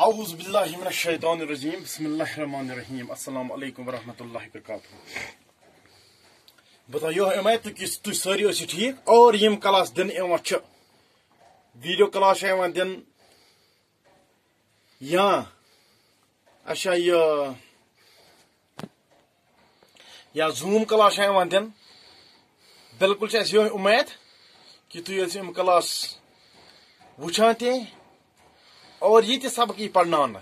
اعوذ باللہ من الشیطان الرجیم بسم اللہ الرحمن الرحیم السلام علیکم ورحمۃ اللہ وبرکاتہ. بتا یہ امید کہ تھی ساری ٲسِو ٹھیک اور یم کلاس دن ویڈیو کلاس دن یا اچھا یا زوم کلاس دن بالکل اس یہ امید کہ تھی ٲسِو کلاس وچھان تہ اور یہ سبق یہ پڑھنانا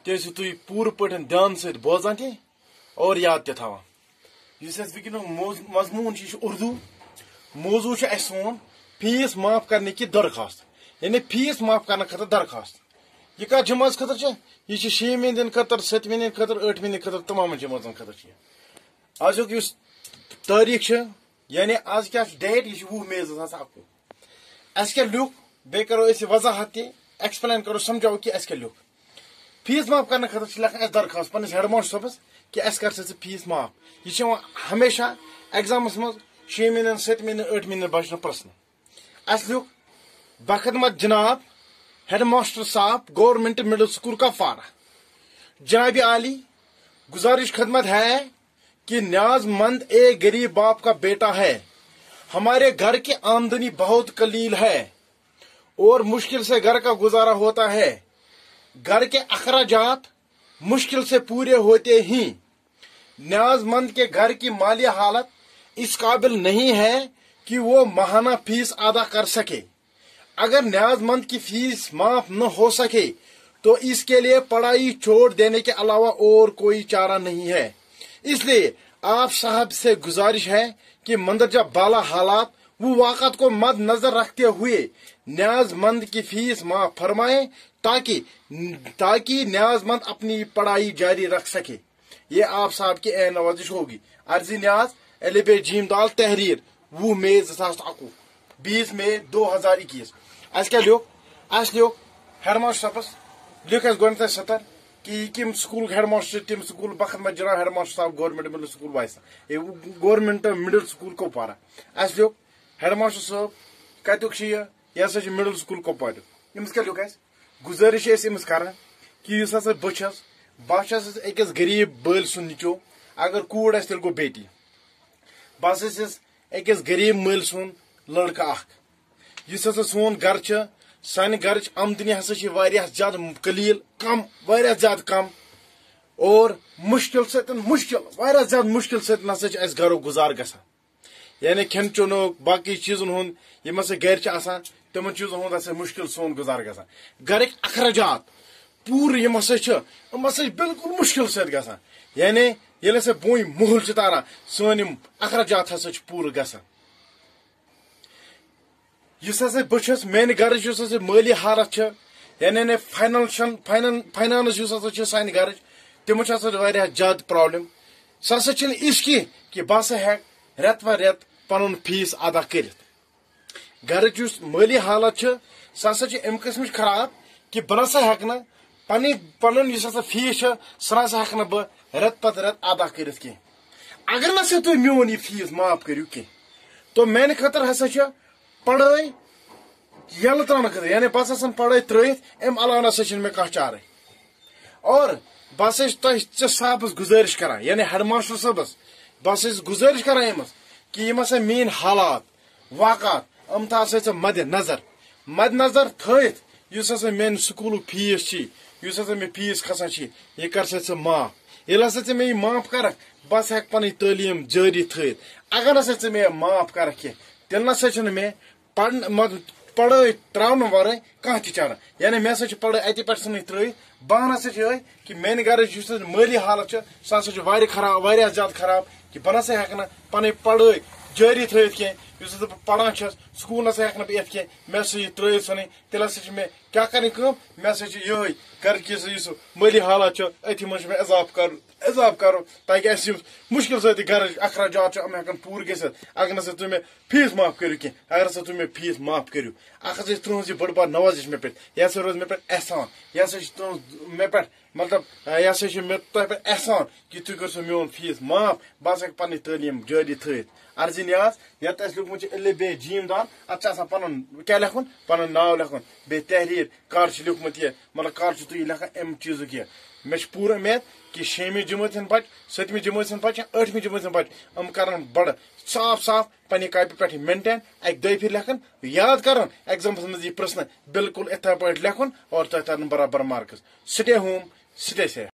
تھی تھی پور پٹن دھیان ست بوزان تہ اور یاد تہ تھوان. اس ونکن مضمون اردو موضوع سون فیس معاف کرنے کی درخواست یعنی فیس معاف کرنے خاطر درخواست. یہ کت جماعت خاطر یہ 6 دن خاطر 7 دن خاطر 8 دن خاطر تمام جماعتن خاطر. آج اس تاریخ یعنی آج کیا ڈیٹ یہ 20 مئی 2021 اس کیا لیوک بی کرو اس وضاحت تہ ایکسپلین کرو سمجھاو کہ اس کیا لیوک فیس معاف کرنے خاطر لکھان اس درخواست پنس ہیڈ ماسٹر صاحبس کہ اس کر سا فیس معاف. یہ ہمیشہ ایگزامس مز 6 دن 7 دن 8 دن بچن پرسن. اس لیوک بخدمت جناب ہیڈ ماسٹر صاحب گورنمنٹ مڈل سکول کا فارا جناب عالی گزارش خدمت ہے کہ نیاز مند ایک غریب باپ کا بیٹا ہے. ہمارے گھر کی آمدنی بہت قلیل ہے اور مشکل سے گھر کا گزارا ہوتا ہے. گھر کے اخراجات مشکل سے پورے ہوتے ہی نیاز مند کے گھر کی مالی حالت اس قابل نہیں ہے کہ وہ ماہانہ فیس ادا کر سکے. اگر نیاز مند کی فیس معاف نہ ہو سکے تو اس کے لیے پڑھائی چھوڑ دینے کے علاوہ اور کوئی چارہ نہیں ہے. اس لیے آپ صاحب سے گزارش ہے کہ مندرجہ بالا حالات وہ واقعات کو مد نظر رکھتے ہوئے نیاز مند کی فیس معاف فرمائیں تاکہ نیاز مند اپنی پڑھائی جاری رکھ سکے. یہ آپ صاحب کی اے نوازش ہوگی. عرضی نیاز الف ب ج د تحریر 20 مئی 2021 20 مئی 2021. اس کیا لیوک ہیڈ ماسٹر صاحبس لیوک اس گۄڈنیٚتھ سطر کہ کم سکول ہیڈ ماسٹر تم سکول بخدمت جناب ہیڈ ماسٹر صاحب گورنمنٹ مڈل سکول وائسا گورنمنٹ مڈل سکول کپوارہ. اس لیوک ہیڈ ماسٹر صاحب کتک یہ ہسا مڈل سکول کپوار. امس کیا لیوک اس گزارش امس کران کہ اس ہسا بہت اکس غریب بل سن نچو اگر کوڑ آس تیل گو بیٹی بہت اکس غریب مل سن لڑکہ اخ. اس ہسا سون گھر سانہ گھرچ آمدنی ہسا زیادہ قلیل کم واریاہ زیادہ کم اور واریاہ زیادہ مشکل ستن ہسا اس گھرو گزار گژھان. یعنی کھین چونک باقی چیزن ہند یم ہسا گھر آسان تمن چیزن ہند ہسا مشکل سون گزار گژھان. گھرک اخراجات پور یم ہسا بالکل مشکل ست گژھان. یعنی ییٚلہِ ہسا بوٚن مُہل چھ تاران سٲنۍ یم اخراجات ہسا پورٕ گژھان. یُس ہسا بہٕ چھُس میانہِ گرٕچ یُس ہسا مٲلی حالت یعنی فاینانس یُس ہسا چھِ سانہِ گرٕچ تِمن ہسا واریاہ زیادٕ پرابلم. سُہ ہسا چھنہٕ یِژھ کینٛہہ کہ بہٕ ہسا ہٮ۪کہٕ رٮ۪تہٕ پتہٕ رٮ۪تہٕ پنُن فیس ادا کٔرِتھ. گرٕچ یُس مٲلی حالت سُہ ہسا چھِ امہِ قٕسمٕچ خراب کہ بہٕ نسا ہٮ۪کہٕ نہٕ پنُن یُس ہسا فیس سُہ نسا ہٮ۪کہٕ نہٕ بہٕ رٮ۪تہٕ پتہٕ رٮ۪تہٕ ادا کٔرِتھ کینٛہہ. اگر نسا تُہۍ میون یہِ فیس معاف کٔرِو کینٛہہ تو میانہِ خٲطرٕ ہسا چھِ پڑھٲے یلہٕ تراونہٕ خٲطرٕ یعنی بہٕ ہسا پڑھٲے ترٲیِتھ امہِ علاوٕ نسا چھنہٕ مےٚ کانٛہہ چارے. اور بہٕ ہسا چھُس تۄہہِ ژےٚ صاحبس گزٲرش کران یعنی ہیڈ ماسٹر صٲبس بہٕ ہسا چھُس گزٲرش کران أمِس کہ یم ہسا میٲنۍ حالات واقعات تھاو سا ژےٚ مد نظر تھٲیِتھ یُس ہسا میانہِ سکوٗلُک فیس چھی یُس ہسا مےٚ فیس کھسان چھی یہِ کر سا ژٕ معاف. ییٚلہِ ہسا ژےٚ مےٚ یہِ معاف کرکھ بہٕ ہسا ہٮ۪کہٕ پنٕنۍ تعلیٖم جٲری تھٲیِتھ. اگر نسا ژےٚ مےٚ معاف کرکھ کینٛہہ تیٚلہِ نسا چھُنہٕ مےٚ پڑھٲے تراونہٕ ورٲے کانٛہہ تہِ چارہ. یعنی مےٚ ہسا چھِ پڑھٲے اتی پٮ۪ٹھ ژھٕنٕنۍ ترٲیِتھ. بہان ہسا چھِ یِہوٚے کہ میانہِ گرٕچ یُس مٲلی حالت چھِ سۄ ہسا چھِ واریاہ زیادٕ خراب کہ بہٕ نسا ہٮ۪کہٕ نہٕ پنٕنۍ پڑھٲے جٲری تھٲیِتھ کینٛہہ. یُس ہسا بہٕ پران چھُس سکوٗل نسا ہٮ۪کہٕ نہٕ بہٕ یِتھ کینٛہہ مےٚ ہسا یہِ ترٲیِتھ ژھٕنٕنۍ. تیٚلہِ ہسا چھِ مےٚ کیٛاہ کرٕنۍ کٲم مےٚ ہسا چھِ یِہوٚے گرٕکۍ یُس مٲلی حالات چھِ أتھی منٛز چھُ مےٚ اضافہٕ کرُن اضافہ کرو تاکہ اس مشکل سۭتۍ گرٕچ اخراجات چھِ یِم ہٮ۪کن پوٗرٕ گٔژھِتھ اگر نسا تُہۍ مےٚ فیٖس معاف کٔرِو کینٛہہ اگر ہسا تُہۍ مےٚ فیٖس معاف کٔرِو اکھ ہسا چھِ تُہٕنٛز یہِ بٔڑ بار نوازش مےٚ پٮ۪ٹھ یہِ ہسا روزِ مےٚ پٮ۪ٹھ احسان یہِ ہسا چھِ تُہٕنٛز مےٚ پٮ۪ٹھ مطلب یہِ ہسا چھِ مےٚ تۄہہِ پٮ۪ٹھ احسان کہِ تُہۍ کٔرۍزیو میون فیٖس معاف بہٕ ہسا ہٮ۪کہٕ پنٕنۍ تعلیٖم جٲری تھٲیِتھ عرض نیاز یتھ اَسہِ لیوٗکھمُت چھُ الف ب جیم دان اتھ چھُ آسان پنُن کیٛاہ لیکھُن پنُن ناو لیکھُن بیٚیہِ تحریٖر کر چھُ لیوٗکھمُت یہِ مطلب کر چھُ تُہۍ یہِ لیکھان امہِ چیٖزُک یہِ مےٚ چھُ پوٗرٕ اُمید کہِ 6مہِ جمٲژ ہٕنٛدۍ بچہِ 7مہِ جمٲژ ہٕنٛدۍ بچہِ یا 8مہِ جمٲژ ہٕنٛدۍ بچہِ یِم کرن بڑٕ صاف صاف پننہِ کاپی پٮ۪ٹھ مینٹین اکہِ دۄیہِ پھِرِ لیکھن یاد کرن ایگزامس منٛز یی پرژھنہٕ بالکل اِتھے پٲٹھۍ لیکھُن اور تۄہہِ ترن برابر مارکس سٹے ہوم سٹے سیف